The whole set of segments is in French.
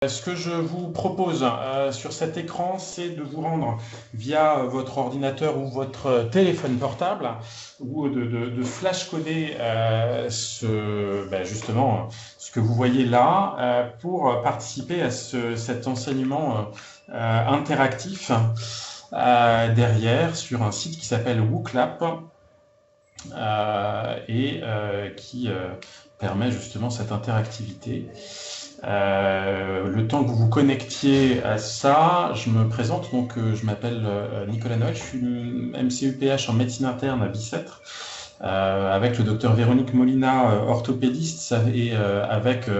Ce que je vous propose sur cet écran, c'est de vous rendre via votre ordinateur ou votre téléphone portable ou de flash-coder justement ce que vous voyez là pour participer à cet enseignement interactif derrière sur un site qui s'appelle WooClap qui permet justement cette interactivité. Le temps que vous vous connectiez à ça, je me présente, donc je m'appelle Nicolas Noël, je suis MCUPH en médecine interne à Bicêtre, avec le docteur Véronique Molina, orthopédiste, et avec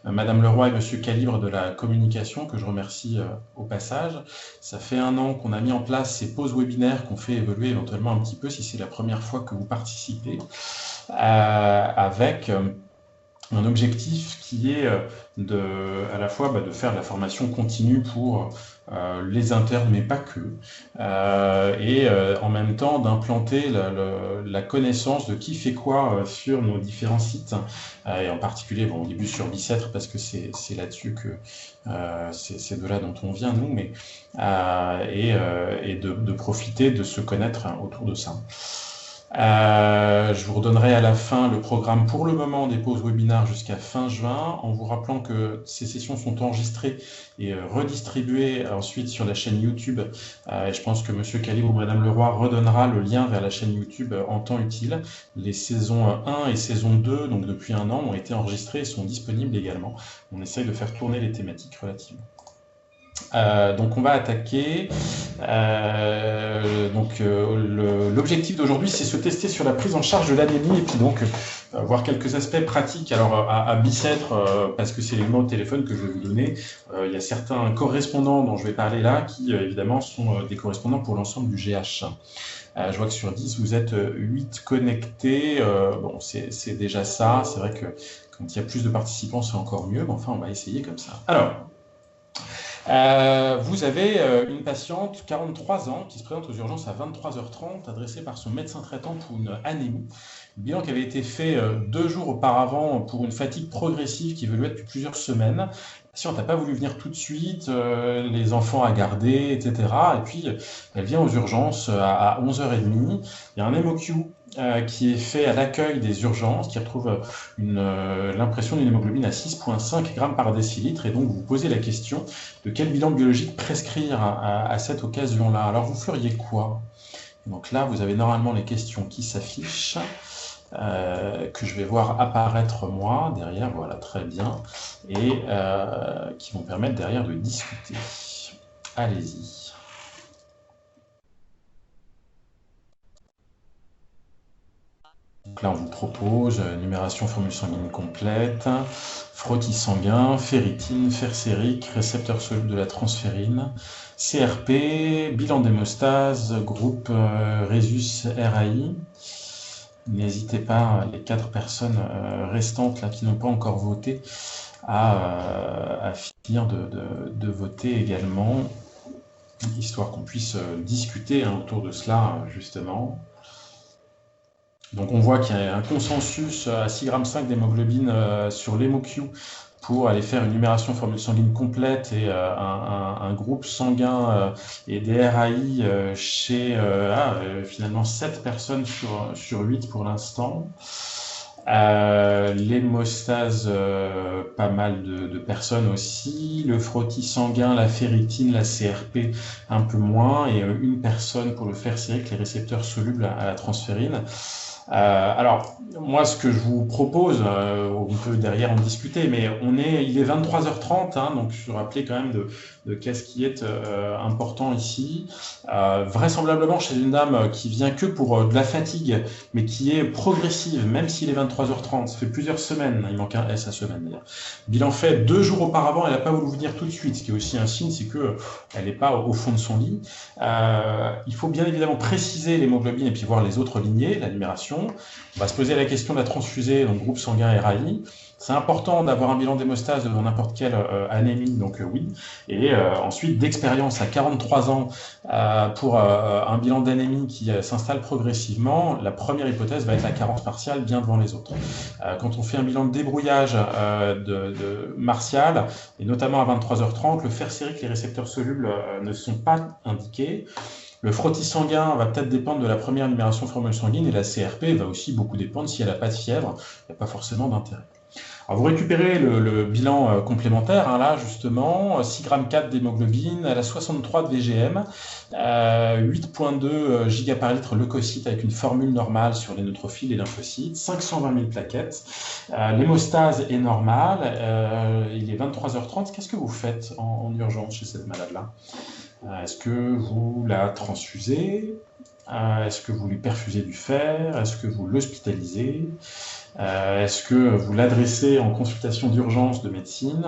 Madame Leroy et Monsieur Calibre de la communication, que je remercie au passage. Ça fait 1 an qu'on a mis en place ces pauses webinaires qu'on fait évoluer éventuellement un petit peu si c'est la première fois que vous participez, avec un objectif qui est à la fois de faire de la formation continue pour les internes, mais pas que, et en même temps d'implanter la connaissance de qui fait quoi sur nos différents sites, et en particulier au début sur Bicêtre, parce que c'est là-dessus que c'est de là dont on vient, nous, mais et de profiter de se connaître autour de ça. Je vous redonnerai à la fin le programme pour le moment des pauses webinaires jusqu'à fin juin, en vous rappelant que ces sessions sont enregistrées et redistribuées ensuite sur la chaîne YouTube. Et je pense que Monsieur Calibre ou Madame Leroy redonnera le lien vers la chaîne YouTube en temps utile. Les saisons 1 et saison 2, donc depuis 1 an, ont été enregistrées et sont disponibles également. On essaye de faire tourner les thématiques relativement. Donc on va attaquer. L'objectif d'aujourd'hui, c'est se tester sur la prise en charge de l'anémie et puis donc voir quelques aspects pratiques. Alors à Bicêtre, parce que c'est les numéros de téléphone que je vais vous donner, il y a certains correspondants dont je vais parler là qui évidemment sont des correspondants pour l'ensemble du GH. Je vois que sur 10, vous êtes 8 connectés. Bon, c'est déjà ça. C'est vrai que quand il y a plus de participants, c'est encore mieux. Mais enfin, on va essayer comme ça. Alors, vous avez une patiente, 43 ans, qui se présente aux urgences à 23h30, adressée par son médecin traitant pour une anémie. Le bilan qui avait été fait 2 jours auparavant pour une fatigue progressive qui évoluait depuis plusieurs semaines. La patiente n'a pas voulu venir tout de suite, les enfants à garder, etc. Et puis, elle vient aux urgences à 11h30. Il y a un MOQ qui est fait à l'accueil des urgences, qui retrouve l'impression d'une hémoglobine à 6,5 grammes par décilitre. Et donc, vous posez la question de quel bilan biologique prescrire à cette occasion-là. Alors, vous feriez quoi? Donc là, vous avez normalement les questions qui s'affichent, que je vais voir apparaître moi, derrière, voilà, très bien, et qui vont permettre derrière de discuter. Allez-y. Donc là, on vous propose numération formule sanguine complète, frottis sanguin, ferritine, fer sérique, récepteur soluble de la transférine, CRP, bilan d'hémostase, groupe Rhésus RAI. N'hésitez pas, les 4 personnes restantes là, qui n'ont pas encore voté, à finir de voter également, histoire qu'on puisse discuter autour de cela, justement. Donc on voit qu'il y a un consensus à 6,5 g d'hémoglobine sur l'hémoQ pour aller faire une numération formule sanguine complète et un groupe sanguin et des RAI chez finalement 7 personnes sur 8 pour l'instant. L'hémostase, pas mal de personnes aussi. Le frottis sanguin, la ferritine, la CRP, un peu moins. Et une personne pour le fer sérique, les récepteurs solubles à la transférine. Alors, moi, ce que je vous propose, on peut derrière en discuter, mais il est 23h30, hein, donc je rappelais quand même de qu'est-ce qui est important ici. Vraisemblablement chez une dame qui vient que pour de la fatigue, mais qui est progressive, même s'il est 23h30, ça fait plusieurs semaines, il manque un S à semaine d'ailleurs. Bilan fait 2 jours auparavant, elle n'a pas voulu venir tout de suite, ce qui est aussi un signe, c'est qu'elle n'est pas au fond de son lit. Il faut bien évidemment préciser l'hémoglobine et puis voir les autres lignées, la numération. situation. On va se poser la question de la transfusée, donc groupe sanguin RAI. C'est important d'avoir un bilan d'hémostase dans n'importe quelle anémie, donc oui. Et ensuite, d'expérience à 43 ans pour un bilan d'anémie qui s'installe progressivement, la première hypothèse va être la carence partiale bien devant les autres. Quand on fait un bilan de débrouillage de martial, et notamment à 23h30, le fer sérique, les récepteurs solubles ne sont pas indiqués. Le frottis sanguin va peut-être dépendre de la première numération formule sanguine et la CRP va aussi beaucoup dépendre si elle n'a pas de fièvre, il n'y a pas forcément d'intérêt. Alors vous récupérez le bilan complémentaire, hein, là justement, 6,4 g d'hémoglobine, elle a 63 de VGM, 8,2 giga par litre leucocytes avec une formule normale sur les neutrophiles et lymphocytes, 520 000 plaquettes, l'hémostase est normale, il est 23h30, qu'est-ce que vous faites en urgence chez cette malade-là? Est-ce que vous la transfusez? Est-ce que vous lui perfusez du fer? Est-ce que vous l'hospitalisez? Est-ce que vous l'adressez en consultation d'urgence de médecine?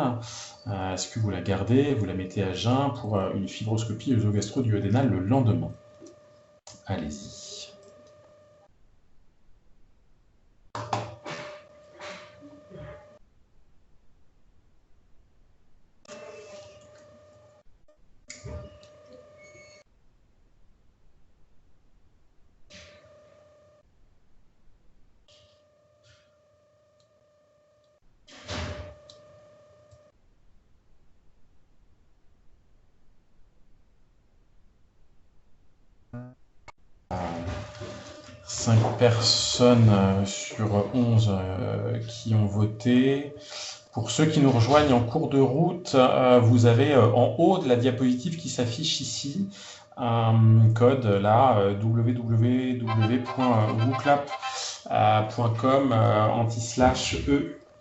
Est-ce que vous la gardez, vous la mettez à jeun pour une fibroscopie œsogastro-duodénale le lendemain? Allez-y. Cinq personnes sur 11 qui ont voté. Pour ceux qui nous rejoignent en cours de route, vous avez en haut de la diapositive qui s'affiche ici un code là, www.wooclap.com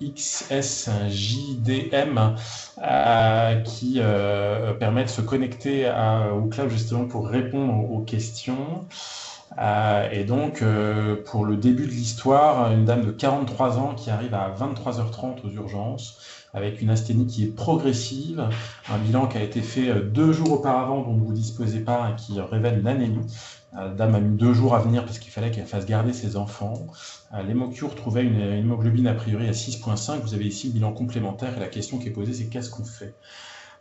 /EXSJDM qui permet de se connecter à WooClap justement pour répondre aux questions. Et donc, pour le début de l'histoire, une dame de 43 ans qui arrive à 23h30 aux urgences, avec une asthénie qui est progressive, un bilan qui a été fait 2 jours auparavant, dont vous ne disposez pas, et qui révèle une anémie. La dame a mis 2 jours à venir parce qu'il fallait qu'elle fasse garder ses enfants. L'hémocure trouvait une hémoglobine a priori à 6,5. Vous avez ici le bilan complémentaire, et la question qui est posée, c'est qu'est-ce qu'on fait?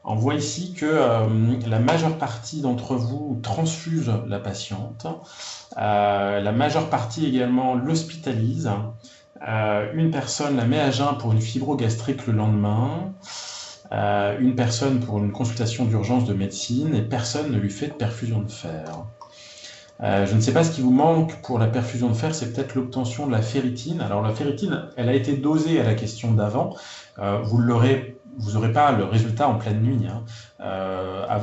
On voit ici que la majeure partie d'entre vous transfuse la patiente. La majeure partie également l'hospitalise. Une personne la met à jeun pour une fibrogastrique le lendemain. Une personne pour une consultation d'urgence de médecine et personne ne lui fait de perfusion de fer. Je ne sais pas ce qui vous manque pour la perfusion de fer, c'est peut-être l'obtention de la ferritine. Alors la ferritine, elle a été dosée à la question d'avant. Vous n'aurez pas le résultat en pleine nuit. Hein. À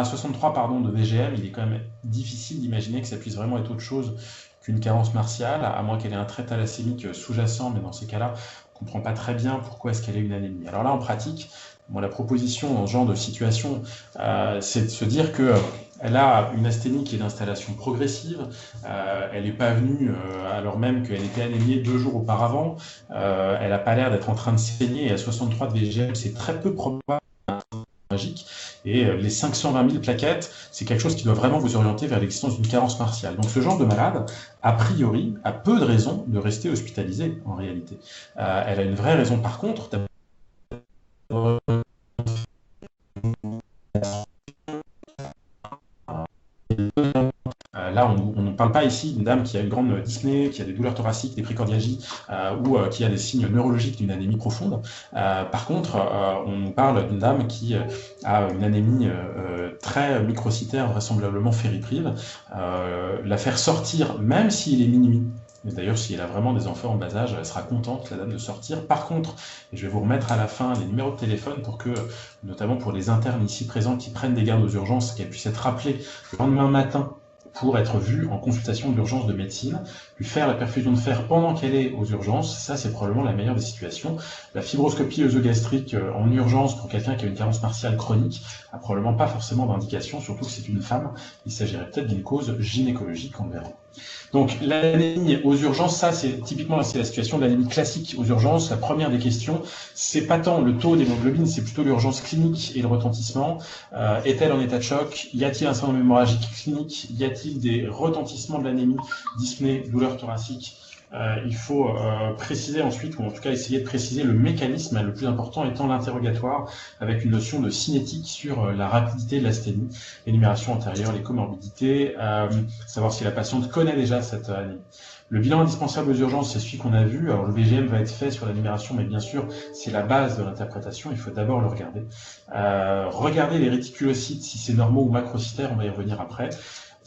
63 de VGM, il est quand même difficile d'imaginer que ça puisse vraiment être autre chose qu'une carence martiale, à moins qu'elle ait un trait thalassémique sous-jacent, mais dans ces cas-là, on ne comprend pas très bien pourquoi est-ce qu'elle ait une anémie. Alors là, en pratique, la proposition dans ce genre de situation, c'est de se dire qu'elle a une asthénie qui est d'installation progressive, elle n'est pas venue alors même qu'elle était anémiée 2 jours auparavant, elle n'a pas l'air d'être en train de saigner, et à 63 de VGM, c'est très peu probable magique, et les 520 000 plaquettes, c'est quelque chose qui doit vraiment vous orienter vers l'existence d'une carence martiale. Donc ce genre de malade, a priori, a peu de raisons de rester hospitalisée en réalité. Elle a une vraie raison par contre d'avoir là, on ne parle pas ici d'une dame qui a une grande dyspnée, qui a des douleurs thoraciques, des précordiagies ou qui a des signes neurologiques d'une anémie profonde. Par contre, on parle d'une dame qui a une anémie très microcytaire, vraisemblablement ferriprive. La faire sortir, même s'il est minuit, et d'ailleurs, si elle a vraiment des enfants en bas âge, elle sera contente, la dame, de sortir. Par contre, et je vais vous remettre à la fin les numéros de téléphone pour que, notamment pour les internes ici présents qui prennent des gardes aux urgences, qu'elles puissent être rappelées le lendemain matin pour être vue en consultation d'urgence de médecine, lui faire la perfusion de fer pendant qu'elle est aux urgences, ça c'est probablement la meilleure des situations. La fibroscopie œsogastrique en urgence pour quelqu'un qui a une carence martiale chronique a probablement pas forcément d'indication, surtout que c'est une femme, il s'agirait peut-être d'une cause gynécologique, on verra. Donc l'anémie aux urgences, ça c'est typiquement c'est la situation de l'anémie classique aux urgences. La première des questions, c'est pas tant le taux d'hémoglobine, c'est plutôt l'urgence clinique et le retentissement. Est-elle en état de choc? Y a-t-il un syndrome hémorragique clinique? Y a-t-il des retentissements de l'anémie, dyspnée, douleur thoracique? Il faut préciser ensuite, ou en tout cas essayer de préciser le mécanisme, le plus important étant l'interrogatoire, avec une notion de cinétique sur la rapidité de l'asthénie, l'énumération antérieure, les comorbidités, savoir si la patiente connaît déjà cette anémie. Le bilan indispensable aux urgences, c'est celui qu'on a vu. Alors le VGM va être fait sur la numération, mais bien sûr, c'est la base de l'interprétation. Il faut d'abord le regarder. Regardez les réticulocytes, si c'est normaux ou macrocytaires, on va y revenir après.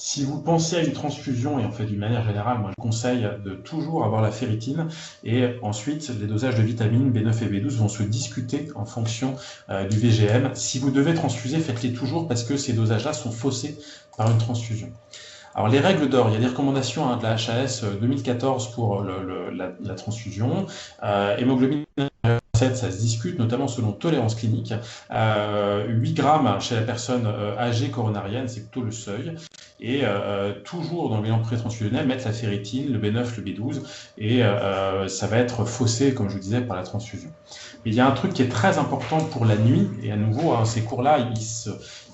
Si vous pensez à une transfusion, et en fait d'une manière générale, moi je conseille de toujours avoir la ferritine, et ensuite les dosages de vitamines B9 et B12 vont se discuter en fonction du VGM. Si vous devez transfuser, faites-les toujours parce que ces dosages-là sont faussés par une transfusion. Alors les règles d'or, il y a des recommandations de la HAS 2014 pour la transfusion. Hémoglobine 7, ça se discute, notamment selon tolérance clinique. 8 grammes chez la personne âgée coronarienne, c'est plutôt le seuil. Et toujours dans le bilan pré-transfusionnel, mettre la ferritine, le B9, le B12, et ça va être faussé, comme je vous disais, par la transfusion. Mais il y a un truc qui est très important pour la nuit, et à nouveau, ces cours-là,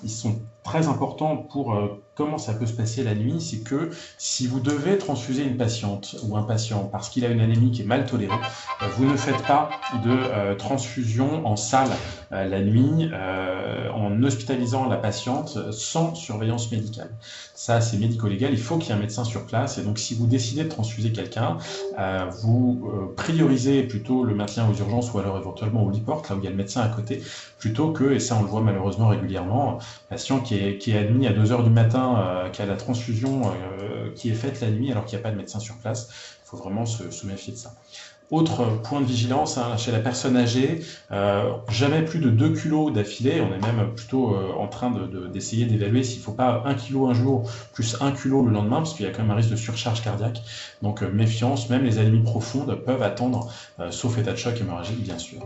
ils sont très importants pour comment ça peut se passer la nuit, c'est que si vous devez transfuser une patiente ou un patient parce qu'il a une anémie qui est mal tolérée, vous ne faites pas de transfusion en salle la nuit en hospitalisant la patiente sans surveillance médicale. Ça, c'est médico-légal, il faut qu'il y ait un médecin sur place, et donc si vous décidez de transfuser quelqu'un, vous priorisez plutôt le maintien aux urgences ou alors éventuellement au lit-porte, là où il y a le médecin à côté, plutôt que, et ça on le voit malheureusement régulièrement, patient qui est admis à 2 heures du matin, qui a la transfusion qui est faite la nuit alors qu'il n'y a pas de médecin sur place. Il faut vraiment se méfier de ça. Autre point de vigilance chez la personne âgée, jamais plus de 2 kg d'affilée. On est même plutôt en train d'essayer d'évaluer s'il ne faut pas 1 kg un jour plus 1 kg le lendemain, parce qu'il y a quand même un risque de surcharge cardiaque. Donc méfiance, même les anémies profondes peuvent attendre, sauf état de choc hémorragique bien sûr.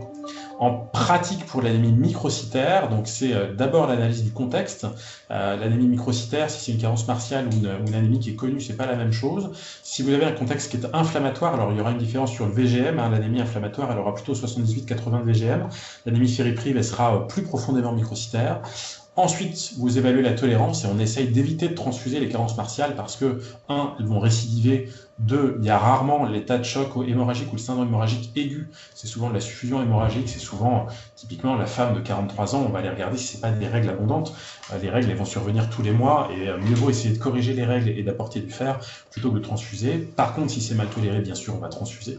En pratique pour l'anémie microcytaire, donc c'est d'abord l'analyse du contexte. L'anémie microcytaire, si c'est une carence martiale ou une anémie qui est connue, c'est pas la même chose. Si vous avez un contexte qui est inflammatoire, alors il y aura une différence sur le VGM. L'anémie inflammatoire, elle aura plutôt 78-80 de VGM. L'anémie fériprive, elle sera plus profondément microcytaire. Ensuite, vous évaluez la tolérance et on essaye d'éviter de transfuser les carences martiales parce que, 1, elles vont récidiver. 2, il y a rarement l'état de choc hémorragique ou le syndrome hémorragique aigu. C'est souvent de la suffusion hémorragique, c'est souvent, typiquement, la femme de 43 ans, on va aller regarder si ce n'est pas des règles abondantes. Les règles, elles vont survenir tous les mois et mieux vaut essayer de corriger les règles et d'apporter du fer plutôt que de transfuser. Par contre, si c'est mal toléré, bien sûr, on va transfuser.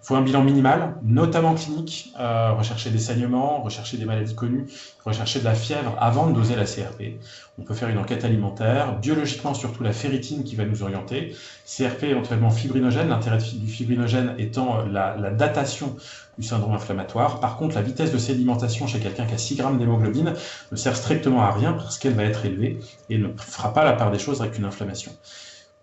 Il faut un bilan minimal, notamment clinique, rechercher des saignements, rechercher des maladies connues, rechercher de la fièvre avant de doser la CRP. On peut faire une enquête alimentaire, biologiquement surtout la ferritine qui va nous orienter, CRP éventuellement fibrinogène, l'intérêt du fibrinogène étant la datation du syndrome inflammatoire. Par contre, la vitesse de sédimentation chez quelqu'un qui a 6 grammes d'hémoglobine ne sert strictement à rien parce qu'elle va être élevée et ne fera pas la part des choses avec une inflammation.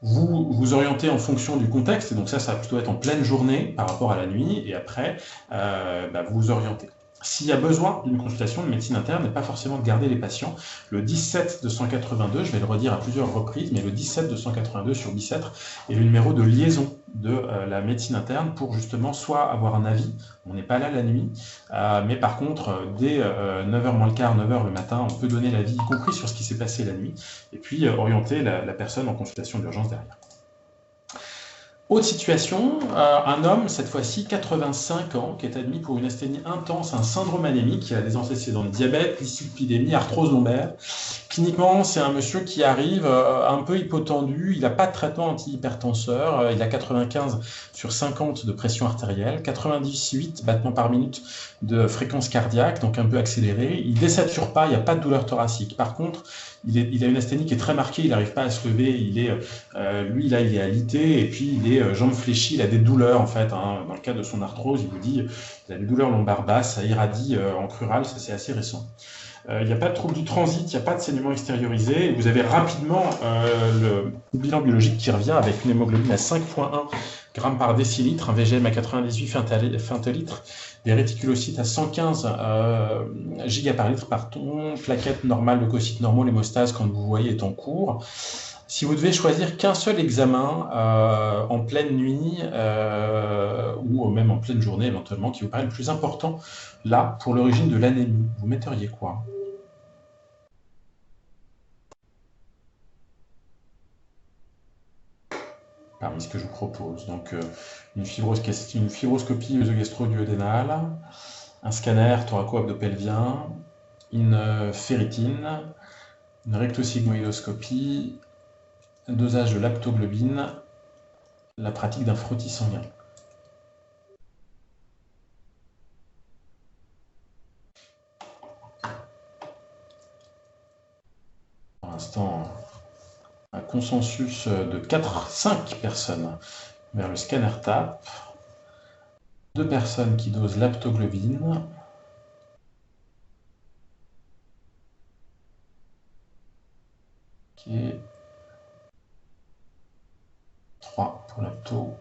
Vous vous orientez en fonction du contexte, et donc ça va plutôt être en pleine journée par rapport à la nuit, et après, vous vous orientez. S'il y a besoin d'une consultation de médecine interne, n'est pas forcément de garder les patients. Le 17-282, je vais le redire à plusieurs reprises, mais le 17-282 sur Bicêtre est le numéro de liaison de la médecine interne pour justement soit avoir un avis, on n'est pas là la nuit, mais par contre, dès 9h moins le quart, 9h le matin, on peut donner l'avis, y compris sur ce qui s'est passé la nuit, et puis orienter la personne en consultation d'urgence derrière. Autre situation, un homme, cette fois-ci 85 ans, qui est admis pour une asthénie intense, un syndrome anémique, qui a des antécédents de diabète, dyslipidémie, arthrose lombaire. Cliniquement, c'est un monsieur qui arrive un peu hypotendu, il n'a pas de traitement antihypertenseur, il a 95 sur 50 de pression artérielle, 98 battements par minute de fréquence cardiaque, donc un peu accéléré. Il ne désature pas, il n'y a pas de douleur thoracique. Par contre, il a une asthénie qui est très marquée, il n'arrive pas à se lever, il est alité, et puis il est jambes fléchies, il a des douleurs en fait. Dans le cas de son arthrose, il vous dit il a des douleurs lombaires basses, ça irradie en crural, ça c'est assez récent. Il n'y a pas de trouble du transit, il n'y a pas de saignement extériorisé, et vous avez rapidement le bilan biologique qui revient avec une hémoglobine à 5,1 grammes par décilitre, un VGM à 98 fentolitres, des réticulocytes à 115 gigas par litre par ton, plaquettes normales, leucocytes normaux, l'hémostase, quand vous voyez, est en cours. Si vous devez choisir qu'un seul examen en pleine nuit ou même en pleine journée éventuellement, qui vous paraît le plus important, là, pour l'origine de l'anémie, vous metteriez quoi? Parmi ce que je vous propose. Donc, une fibroscopie œsogastro-duodénale, un scanner thoraco-abdo-pelvien, une ferritine, une rectosigmoïdoscopie, un dosage de lactoglobine, la pratique d'un frottis sanguin. Pour l'instant, un consensus de 4-5 personnes vers le scanner TAP, 2 personnes qui dosent l'aptoglobine, qui est 3 pour l'apto.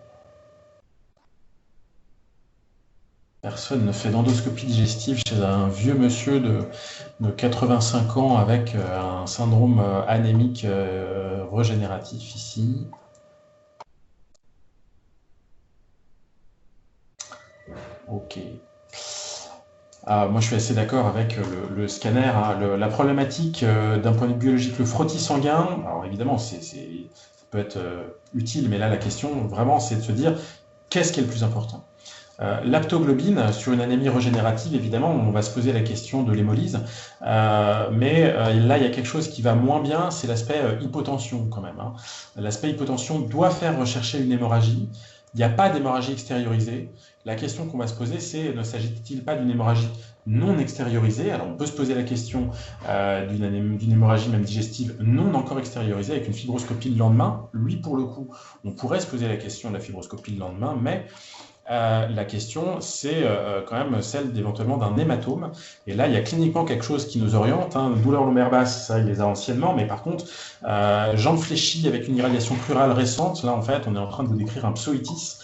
Personne ne fait d'endoscopie digestive chez un vieux monsieur de 85 ans avec un syndrome anémique régénératif ici. Ok. Moi, je suis assez d'accord avec le scanner. Hein. La problématique d'un point de vue biologique, le frottis sanguin, alors évidemment, ça peut être utile, mais là, la question, vraiment, c'est de se dire, qu'est-ce qui est le plus important? L'aptoglobine, sur une anémie régénérative, évidemment, on va se poser la question de l'hémolyse, mais là, il y a quelque chose qui va moins bien, c'est l'aspect hypotension quand même. Hein. L'aspect hypotension doit faire rechercher une hémorragie. Il n'y a pas d'hémorragie extériorisée. La question qu'on va se poser, c'est ne s'agit-il pas d'une hémorragie non extériorisée? Alors, on peut se poser la question d'une hémorragie même digestive non encore extériorisée avec une fibroscopie le lendemain. Lui, pour le coup, on pourrait se poser la question de la fibroscopie le lendemain, mais la question, c'est quand même celle d'éventuellement d'un hématome. Et là, il y a cliniquement quelque chose qui nous oriente. Hein. Douleur lombaire basse, ça, il les a anciennement, mais par contre, jambes fléchies avec une irradiation pleurale récente, là, en fait, on est en train de vous décrire un psoïtis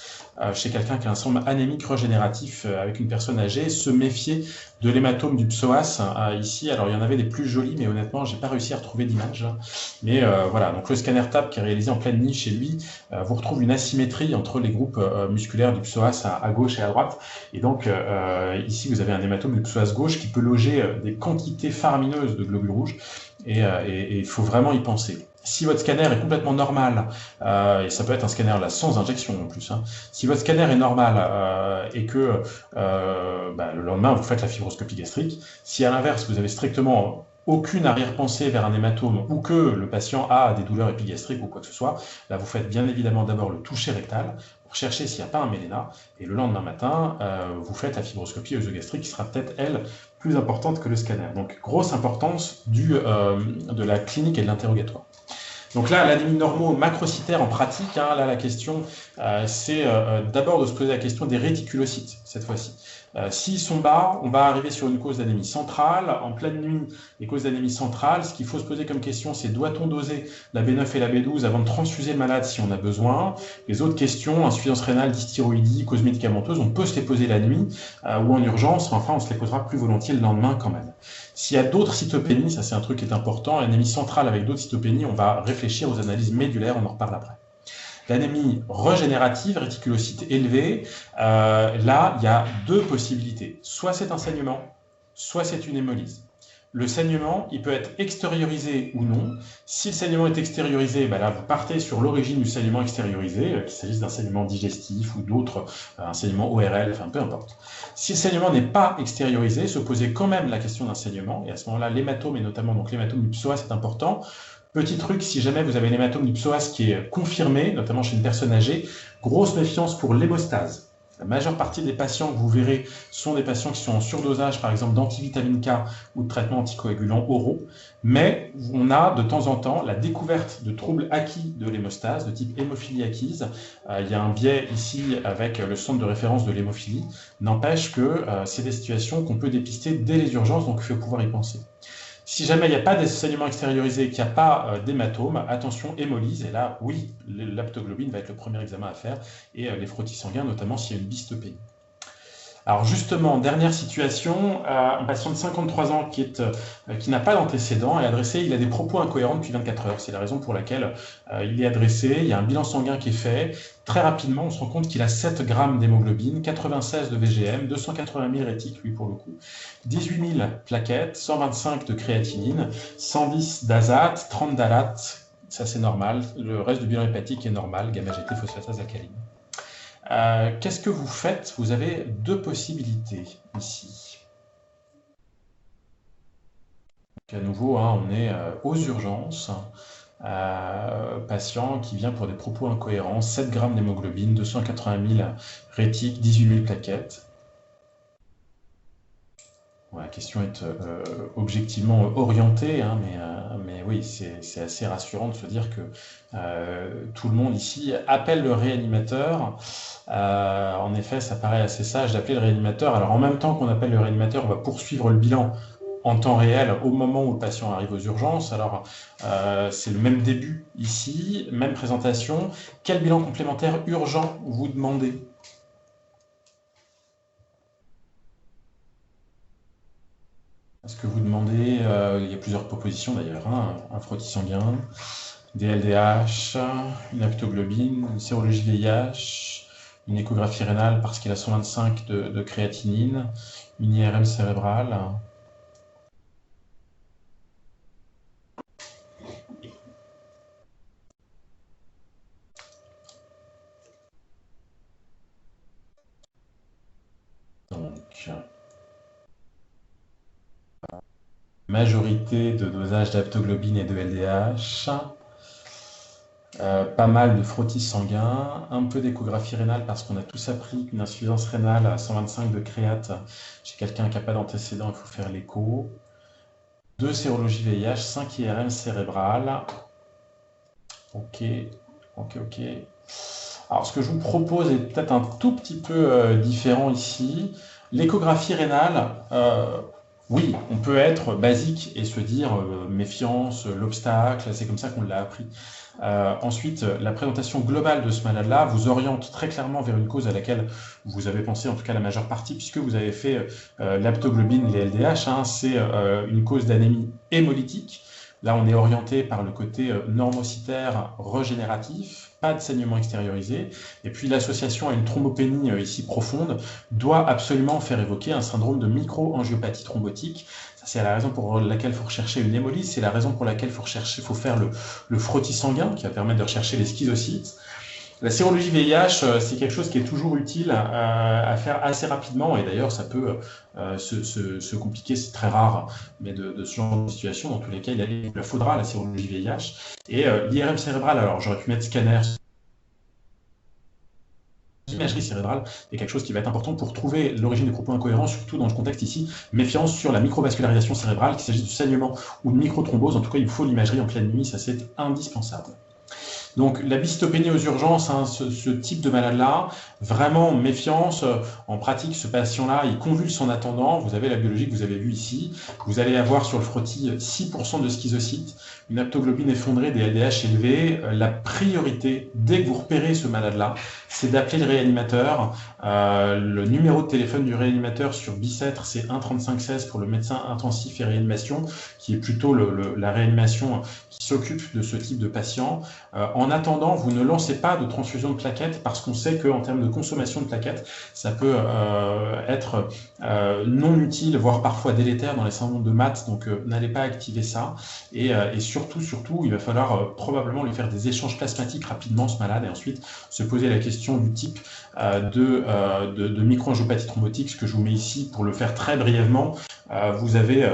chez quelqu'un qui a un syndrome anémique régénératif avec une personne âgée, se méfier de l'hématome du psoas ici. Alors, il y en avait des plus jolis, mais honnêtement, j'ai pas réussi à retrouver d'image. Mais voilà, donc le scanner TAP qui est réalisé en pleine nuit chez lui, vous retrouve une asymétrie entre les groupes musculaires du psoas à gauche et à droite. Et donc, ici, vous avez un hématome du psoas gauche qui peut loger des quantités faramineuses de globules rouges. Et il faut vraiment y penser. Si votre scanner est complètement normal, et ça peut être un scanner là sans injection en plus, hein, si votre scanner est normal et que le lendemain vous faites la fibroscopie gastrique, si à l'inverse vous avez strictement aucune arrière-pensée vers un hématome ou que le patient a des douleurs épigastriques ou quoi que ce soit, là vous faites bien évidemment d'abord le toucher rectal pour chercher s'il n'y a pas un méléna et le lendemain matin vous faites la fibroscopie œsogastrique qui sera peut-être elle plus importante que le scanner. Donc grosse importance de la clinique et de l'interrogatoire. Donc là, l'anémie normo-macrocytaire en pratique, hein, là la question, c'est d'abord de se poser la question des réticulocytes, cette fois-ci. S'ils sont bas, on va arriver sur une cause d'anémie centrale. En pleine nuit, les causes d'anémie centrale, ce qu'il faut se poser comme question, c'est doit-on doser la B9 et la B12 avant de transfuser le malade si on a besoin? Les autres questions, insuffisance rénale, dysthyroïdie, cause médicamenteuse, on peut se les poser la nuit ou en urgence, enfin on se les posera plus volontiers le lendemain quand même. S'il y a d'autres cytopénies, ça c'est un truc qui est important, anémie centrale avec d'autres cytopénies, on va réfléchir aux analyses médulaires, on en reparle après. L'anémie régénérative, réticulocyte élevé, là, il y a deux possibilités. Soit c'est un saignement, soit c'est une hémolyse. Le saignement, il peut être extériorisé ou non. Si le saignement est extériorisé, là, vous partez sur l'origine du saignement extériorisé, qu'il s'agisse d'un saignement digestif ou d'autres, un saignement ORL, enfin peu importe. Si le saignement n'est pas extériorisé, se posez quand même la question d'un saignement, et à ce moment-là, l'hématome, et notamment donc l'hématome du psoas, c'est important. Petit truc, si jamais vous avez l'hématome du psoas qui est confirmé, notamment chez une personne âgée, grosse méfiance pour l'hémostase. La majeure partie des patients que vous verrez sont des patients qui sont en surdosage, par exemple, d'antivitamine K ou de traitements anticoagulants oraux, mais on a de temps en temps la découverte de troubles acquis de l'hémostase, de type hémophilie acquise. Il y a un biais ici avec le centre de référence de l'hémophilie. N'empêche que c'est des situations qu'on peut dépister dès les urgences, donc il faut pouvoir y penser. Si jamais il n'y a pas de saignement extériorisé, qu'il n'y a pas d'hématome, attention, hémolyse. Et là, oui, l'aptoglobine va être le premier examen à faire. Et les frottis sanguins, notamment s'il y a une bistopénie. Alors justement, dernière situation, un patient de 53 ans qui n'a pas d'antécédent est adressé, il a des propos incohérents depuis 24 heures. C'est la raison pour laquelle il est adressé. Il y a un bilan sanguin qui est fait. Très rapidement, on se rend compte qu'il a 7 grammes d'hémoglobine, 96 de VGM, 280 000 rétiques, lui pour le coup, 18 000 plaquettes, 125 de créatinine, 110 d'azate, 30 d'alate. Ça, c'est normal. Le reste du bilan hépatique est normal, gamma-GT, phosphatase alcaline. Qu'est-ce que vous faites? Vous avez deux possibilités ici. Donc à nouveau, hein, on est aux urgences. Patient qui vient pour des propos incohérents, 7 grammes d'hémoglobine, 280 000 rétiques, 18 000 plaquettes. Bon, la question est objectivement orientée, hein, mais oui, c'est assez rassurant de se dire que tout le monde ici appelle le réanimateur. En effet, ça paraît assez sage d'appeler le réanimateur. Alors en même temps qu'on appelle le réanimateur, on va poursuivre le bilan en temps réel au moment où le patient arrive aux urgences. Alors c'est le même début ici, même présentation. Quel bilan complémentaire urgent vous demandez? Est-ce que vous demandez, il y a plusieurs propositions d'ailleurs, hein, un frottis sanguin, des LDH, une aptoglobine, une sérologie VIH, une échographie rénale parce qu'il a 125 de créatinine, une IRM cérébrale. Donc, majorité de dosage d'aptoglobine et de LDH. Pas mal de frottis sanguin, un peu d'échographie rénale parce qu'on a tous appris qu'une insuffisance rénale à 125 de créate chez quelqu'un qui n'a pas d'antécédent, il faut faire l'écho. 2 sérologies VIH, 5 IRM cérébrales. Ok, ok. Alors ce que je vous propose est peut-être un tout petit peu différent ici. L'échographie rénale, oui, on peut être basique et se dire méfiance, l'obstacle, c'est comme ça qu'on l'a appris. Ensuite, la présentation globale de ce malade-là vous oriente très clairement vers une cause à laquelle vous avez pensé, en tout cas la majeure partie, puisque vous avez fait l'aptoglobine, les LDH, hein, c'est une cause d'anémie hémolytique. Là, on est orienté par le côté normocytaire régénératif, pas de saignement extériorisé. Et puis l'association à une thrombopénie ici profonde doit absolument faire évoquer un syndrome de microangiopathie thrombotique. C'est la raison pour laquelle il faut rechercher une hémolyse, c'est la raison pour laquelle il faut faire le frottis sanguin qui va permettre de rechercher les schizocytes. La sérologie VIH, c'est quelque chose qui est toujours utile à faire assez rapidement, et d'ailleurs ça peut se compliquer, c'est très rare, mais de ce genre de situation, dans tous les cas, il la faudra la sérologie VIH. Et l'IRM cérébral, alors j'aurais pu mettre scanner, l'imagerie cérébrale est quelque chose qui va être important pour trouver l'origine des propos incohérents, surtout dans le contexte ici, méfiance sur la microvascularisation cérébrale, qu'il s'agisse de saignement ou de microthrombose, en tout cas il faut l'imagerie en pleine nuit, ça c'est indispensable. Donc la bicystopénie aux urgences, hein, ce type de malade-là, vraiment méfiance. En pratique, ce patient-là, il convulse en attendant. Vous avez la biologie que vous avez vue ici. Vous allez avoir sur le frottis 6% de schizocytes, une aptoglobine effondrée, des LDH élevés. La priorité, dès que vous repérez ce malade-là, c'est d'appeler le réanimateur. Le numéro de téléphone du réanimateur sur Bicêtre, c'est 1 35 16 pour le médecin intensif et réanimation, qui est plutôt la réanimation qui s'occupe de ce type de patient. En attendant, vous ne lancez pas de transfusion de plaquettes parce qu'on sait qu'en termes de consommation de plaquettes, ça peut être non utile, voire parfois délétère dans les syndromes de MAT, donc n'allez pas activer ça. Et surtout, il va falloir probablement lui faire des échanges plasmatiques rapidement, ce malade, et ensuite se poser la question du type de microangiopathie thrombotique, ce que je vous mets ici pour le faire très brièvement. Vous avez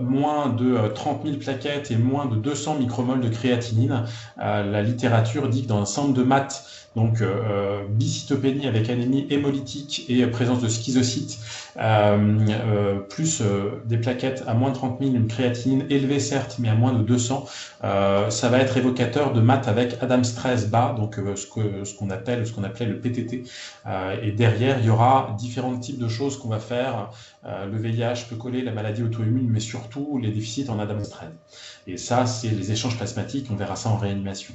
moins de 30 000 plaquettes et moins de 200 micromoles de créatinine. La littérature dit que dans un centre de MAT, donc bicytopénie avec anémie hémolytique et présence de schizocytes, plus des plaquettes à moins de 30 000, une créatinine élevée certes, mais à moins de 200, ça va être évocateur de MAT avec Adam stress bas, donc ce qu'on appelait le PTT. Et derrière, il y aura différents types de choses qu'on va faire. Le VIH peut coller, la maladie auto-immune, mais surtout les déficits en Adam stress. Et ça, c'est les échanges plasmatiques, on verra ça en réanimation.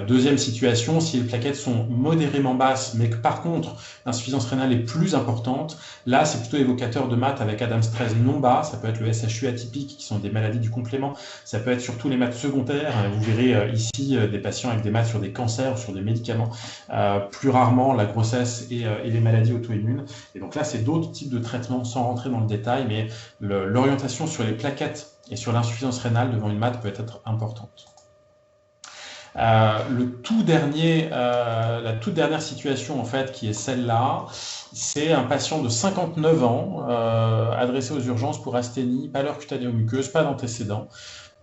Deuxième situation, si les plaquettes plaquettes sont modérément basses, mais que par contre, l'insuffisance rénale est plus importante, là, c'est plutôt évocateur de maths avec Adams 13 non bas. Ça peut être le SHU atypique, qui sont des maladies du complément. Ça peut être surtout les maths secondaires. Vous verrez ici des patients avec des maths sur des cancers, sur des médicaments. Plus rarement, la grossesse et les maladies auto-immunes. Et donc là, c'est d'autres types de traitements, sans rentrer dans le détail, mais l'orientation sur les plaquettes et sur l'insuffisance rénale devant une maths peut être importante. La toute dernière situation, en fait, qui est celle-là, c'est un patient de 59 ans adressé aux urgences pour asthénie, pâleur cutanéo-muqueuse, pas d'antécédent.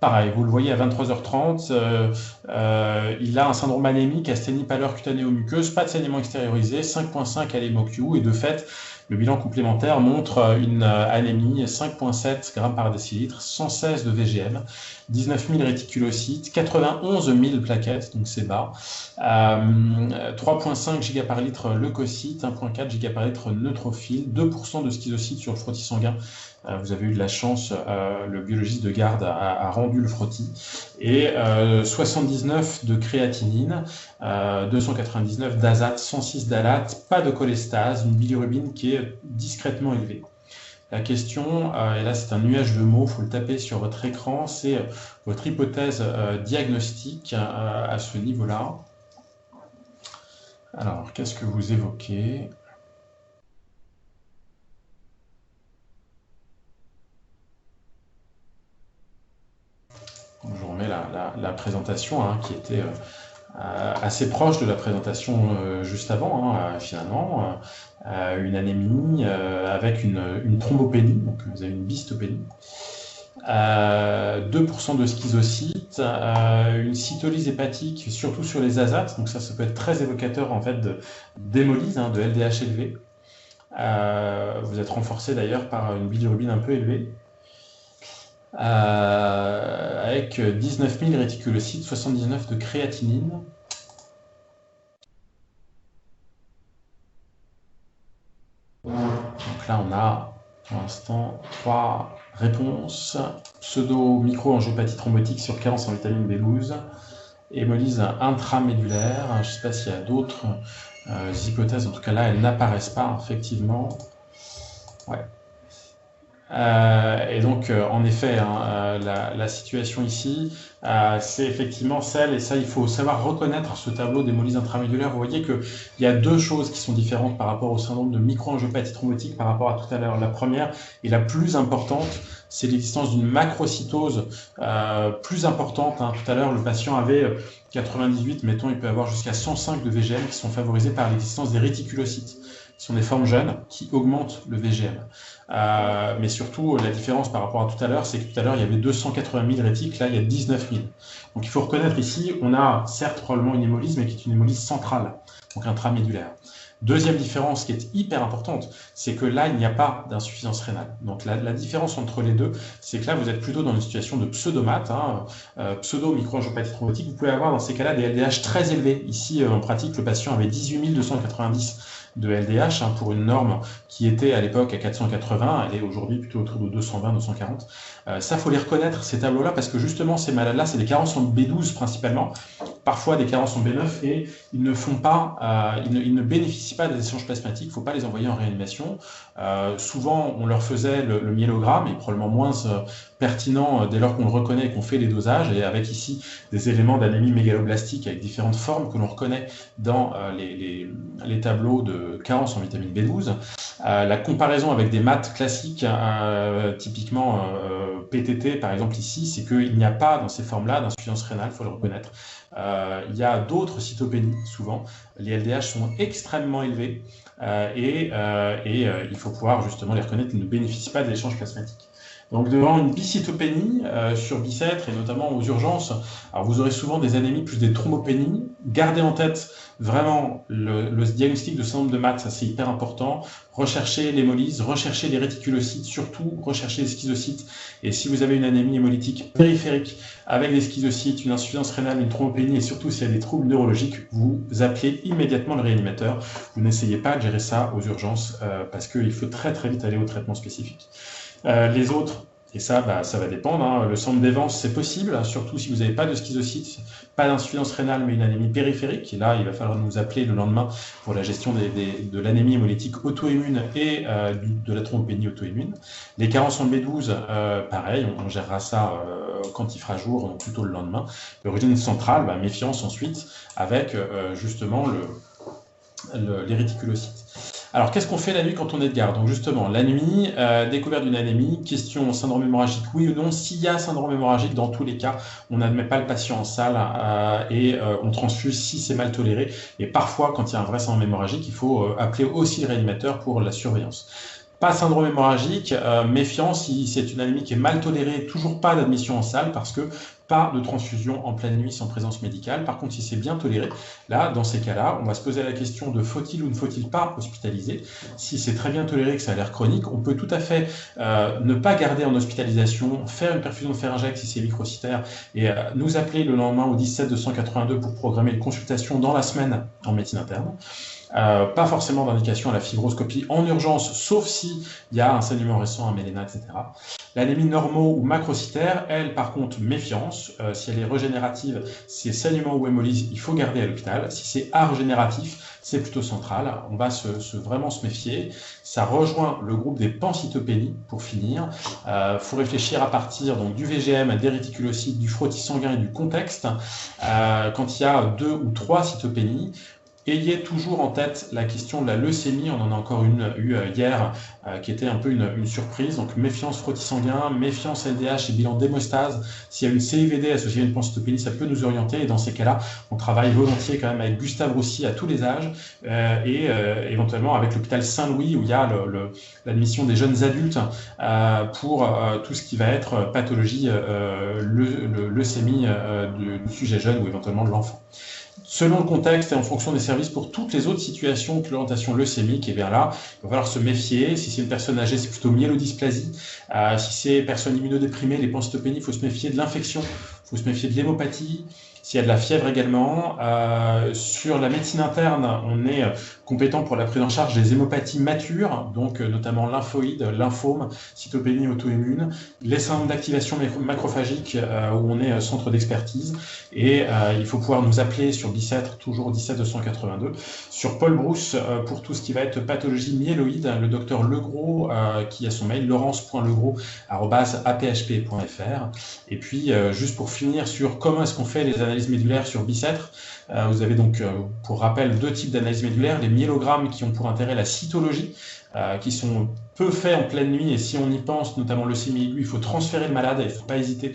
Pareil, vous le voyez à 23h30, il a un syndrome anémique, asthénie, pâleur cutanéo-muqueuse, pas de saignement extériorisé, 5,5 à l'hémo-Q, et de fait, le bilan complémentaire montre une anémie 5,7 g par décilitre, 116 de VGM, 19 000 réticulocytes, 91 000 plaquettes, donc c'est bas, 3,5 G par litre leucocytes, 1,4 G par litre neutrophile, 2% de schizocytes sur le frottis sanguin. Vous avez eu de la chance, le biologiste de garde a rendu le frottis, et 79 de créatinine, 299 d'azate, 106 d'alate, pas de cholestase, une bilirubine qui est discrètement élevée. La question, et là c'est un nuage de mots, il faut le taper sur votre écran, c'est votre hypothèse diagnostique à ce niveau-là. Alors, qu'est-ce que vous évoquez ? Je vous remets la présentation qui était assez proche de la présentation juste avant, finalement. Une anémie avec une thrombopénie, donc vous avez une bistopénie. 2% de schizocytes, une cytolyse hépatique, surtout sur les azates, donc ça peut être très évocateur en fait d'hémolyse, de LDH élevé. Vous êtes renforcé d'ailleurs par une bilirubine un peu élevée. Avec 19 000 réticulocytes, 79 de créatinine. Donc là, on a pour l'instant 3 réponses. Pseudo-micro-angiopathie thrombotique sur carence en vitamine B12, hémolyse intramédulaire. Je ne sais pas s'il y a d'autres hypothèses, en tout cas là, elles n'apparaissent pas, effectivement. Ouais. Et donc, en effet, la situation ici, c'est effectivement celle, et ça, il faut savoir reconnaître ce tableau d'hémolyse intramédulaire. Vous voyez qu'il y a deux choses qui sont différentes par rapport au syndrome de microangiopathie thrombotique par rapport à tout à l'heure. La première, et la plus importante, c'est l'existence d'une macrocytose plus importante. Tout à l'heure, le patient avait 98, mettons, il peut avoir jusqu'à 105 de VGM qui sont favorisés par l'existence des réticulocytes, qui sont des formes jeunes qui augmentent le VGM. Mais surtout, la différence par rapport à tout à l'heure, c'est que tout à l'heure, il y avait 280 000 rétiques, là, il y a 19 000. Donc, il faut reconnaître ici, on a certes probablement une hémolyse, mais qui est une hémolyse centrale, donc intramédulaire. Deuxième différence qui est hyper importante, c'est que là, il n'y a pas d'insuffisance rénale. Donc, la différence entre les deux, c'est que là, vous êtes plutôt dans une situation de pseudomate, pseudo-microangiopathie thrombotique. Vous pouvez avoir dans ces cas-là des LDH très élevés. Ici, en pratique, le patient avait 18 290 de LDH pour une norme qui était à l'époque à 480, elle est aujourd'hui plutôt autour de 220-240. Ça, faut les reconnaître, ces tableaux-là, parce que justement, ces malades-là, c'est des carences en B12 principalement, parfois des carences en B9, et ils ne font pas, ils ne bénéficient pas des échanges plasmatiques, il ne faut pas les envoyer en réanimation. Souvent, on leur faisait le myélogramme, et probablement moins pertinent dès lors qu'on le reconnaît et qu'on fait les dosages, et avec ici des éléments d'anémie mégaloblastique avec différentes formes que l'on reconnaît dans les tableaux de carence en vitamine B12. La comparaison avec des maths classiques, typiquement PTT par exemple ici, c'est qu'il n'y a pas dans ces formes-là d'insuffisance rénale, il faut le reconnaître. Il y a d'autres cytopénies, souvent. Les LDH sont extrêmement élevés et il faut pouvoir justement les reconnaître, ils ne bénéficient pas de l'échange plasmatique. Donc devant une bicytopénie sur bicêtre et notamment aux urgences, alors vous aurez souvent des anémies plus des thrombopénies. Gardez en tête vraiment le diagnostic de syndrome de Matt, ça c'est hyper important. Recherchez l'hémolyse, recherchez les réticulocytes, surtout recherchez les schizocytes. Et si vous avez une anémie hémolytique périphérique avec des schizocytes, une insuffisance rénale, une thrombopénie et surtout s'il y a des troubles neurologiques, vous appelez immédiatement le réanimateur. Vous n'essayez pas de gérer ça aux urgences parce qu'il faut très très vite aller au traitement spécifique. Les autres, Et ça, ça va dépendre, hein. Le centre d'évance, c'est possible, surtout si vous n'avez pas de schizocyte, pas d'insuffisance rénale, mais une anémie périphérique. Et là, il va falloir nous appeler le lendemain pour la gestion de l'anémie hémolytique auto-immune et de la thrombopénie auto-immune. Les carences en B12, pareil, on gérera ça quand il fera jour, donc plutôt le lendemain. L'origine centrale, méfiance ensuite, avec justement les réticulocytes. Alors, qu'est-ce qu'on fait la nuit quand on est de garde? Donc justement, la nuit, découverte d'une anémie, question syndrome hémorragique, oui ou non. S'il y a syndrome hémorragique, dans tous les cas, on n'admet pas le patient en salle et on transfuse si c'est mal toléré. Et parfois, quand il y a un vrai syndrome hémorragique, il faut appeler aussi le réanimateur pour la surveillance. Pas syndrome hémorragique, méfiance si c'est une anémie qui est mal tolérée, toujours pas d'admission en salle parce que pas de transfusion en pleine nuit sans présence médicale. Par contre, si c'est bien toléré, là, dans ces cas-là, on va se poser la question de faut-il ou ne faut-il pas hospitaliser. Si c'est très bien toléré, que ça a l'air chronique, on peut tout à fait ne pas garder en hospitalisation, faire une perfusion de fer injecte si c'est microcytaire et nous appeler le lendemain au 17 282 pour programmer une consultation dans la semaine en médecine interne. Pas forcément d'indication à la fibroscopie en urgence, sauf s'il y a un saignement récent, un méléna, etc. L'anémie normaux ou macrocytaire, elle, par contre, méfiance. Si elle est régénérative, c'est saignement ou hémolyse, il faut garder à l'hôpital. Si c'est arégénératif, c'est plutôt central. On va vraiment se méfier. Ça rejoint le groupe des pancytopénies, pour finir. Faut réfléchir à partir donc, du VGM, des réticulocytes, du frottis sanguin et du contexte. Quand il y a 2 ou 3 cytopénies, ayez toujours en tête la question de la leucémie. On en a encore une hier qui était un peu une surprise. Donc méfiance frottis sanguin, méfiance LDH et bilan d'hémostase. S'il y a une CIVD associée à une pancytopénie, ça peut nous orienter. Et dans ces cas-là, on travaille volontiers quand même avec Gustave Roussy à tous les âges et éventuellement avec l'hôpital Saint-Louis où il y a l'admission des jeunes adultes pour tout ce qui va être pathologie leucémie du sujet jeune ou éventuellement de l'enfant. Selon le contexte et en fonction des services, pour toutes les autres situations que l'orientation leucémique, et bien là, il va falloir se méfier. Si c'est une personne âgée, c'est plutôt myélodysplasie. Si c'est une personne immunodéprimée, les pancytopénies, il faut se méfier de l'infection, il faut se méfier de l'hémopathie. S'il y a de la fièvre également. Sur la médecine interne, on est compétent pour la prise en charge des hémopathies matures, donc notamment lymphoïdes, lymphomes, cytopénie auto-immune, les syndromes d'activation macrophagique où on est centre d'expertise. Et il faut pouvoir nous appeler sur Bicêtre, toujours 17 282, sur Paul Brousse pour tout ce qui va être pathologie myéloïde, le docteur Legros qui a son mail laurence.legros@aphp.fr. Et puis juste pour finir sur comment est-ce qu'on fait les analyses médulaires sur Bicêtre. Vous avez donc, pour rappel, 2 types d'analyses médulaires, les myélogrammes qui ont pour intérêt la cytologie, qui sont peu faits en pleine nuit, et si on y pense, notamment leucémie aiguë, il faut transférer le malade, il ne faut pas hésiter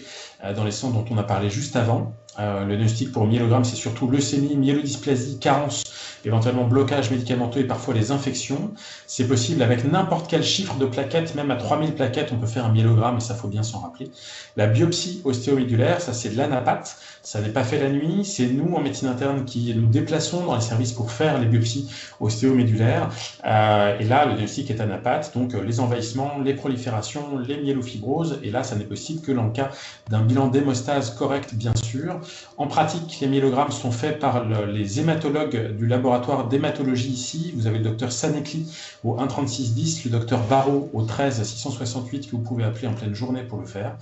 dans les centres dont on a parlé juste avant. Le diagnostic pour myélogramme, c'est surtout leucémie, myélodysplasie, carence, éventuellement blocage médicamenteux et parfois les infections. C'est possible avec n'importe quel chiffre de plaquettes, même à 3000 plaquettes, on peut faire un myélogramme, et ça faut bien s'en rappeler. La biopsie ostéomédulaire, ça c'est de l'anapathe, ça n'est pas fait la nuit, c'est nous en médecine interne qui nous déplaçons dans les services pour faire les biopsies ostéomédulaires. Et là, le diagnostic est anapathe, donc les envahissements, les proliférations, les myélofibroses, et là, ça n'est possible que dans le cas d'un bilan d'hémostase correct, bien sûr. En pratique, les myélogrammes sont faits par les hématologues du laboratoire d'hématologie ici. Vous avez le docteur Sanekli au 13610, le docteur Barrault au 13668 que vous pouvez appeler en pleine journée pour le faire.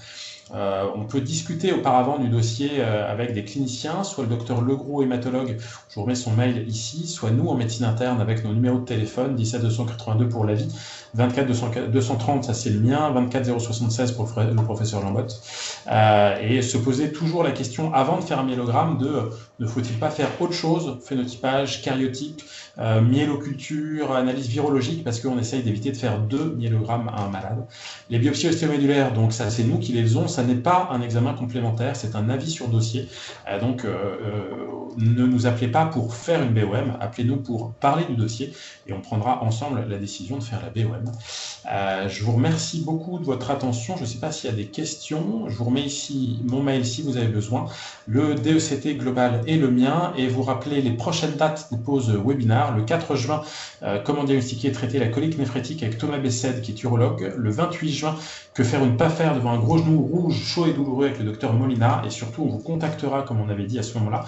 On peut discuter auparavant du dossier avec des cliniciens, soit le docteur Legros, hématologue, je vous remets son mail ici, soit nous en médecine interne avec nos numéros de téléphone, 17 282 pour l'avis, 24 230, ça c'est le mien, 24 076 pour le professeur Lambotte, et se poser toujours la question avant de faire un myélogramme de ne faut-il pas faire autre chose, phénotypage, karyotype, myéloculture, analyse virologique, parce qu'on essaye d'éviter de faire 2 myélogrammes à un malade. Les biopsies ostéomédulaires, donc ça c'est nous qui les faisons, ça n'est pas un examen complémentaire, c'est un avis sur dossier. Donc ne nous appelez pas pour faire une BOM, appelez-nous pour parler du dossier et on prendra ensemble la décision de faire la BOM. Je vous remercie beaucoup de votre attention. Je ne sais pas s'il y a des questions. Je vous remets ici mon mail si vous avez besoin. Le DECT global est le mien et vous rappelez les prochaines dates des pauses webinaires. Le 4 juin, comment diagnostiquer et traiter la colique néphrétique avec Thomas Bessède qui est urologue. Le 28 juin, que faire ou ne pas faire devant un gros genou rouge, chaud et douloureux avec le docteur Molina. Et surtout, on vous contactera, comme on avait dit à ce moment-là,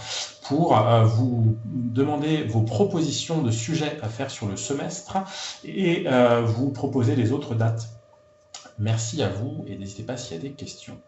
pour vous demander vos propositions de sujets à faire sur le semestre et vous proposer les autres dates. Merci à vous et n'hésitez pas s'il y a des questions.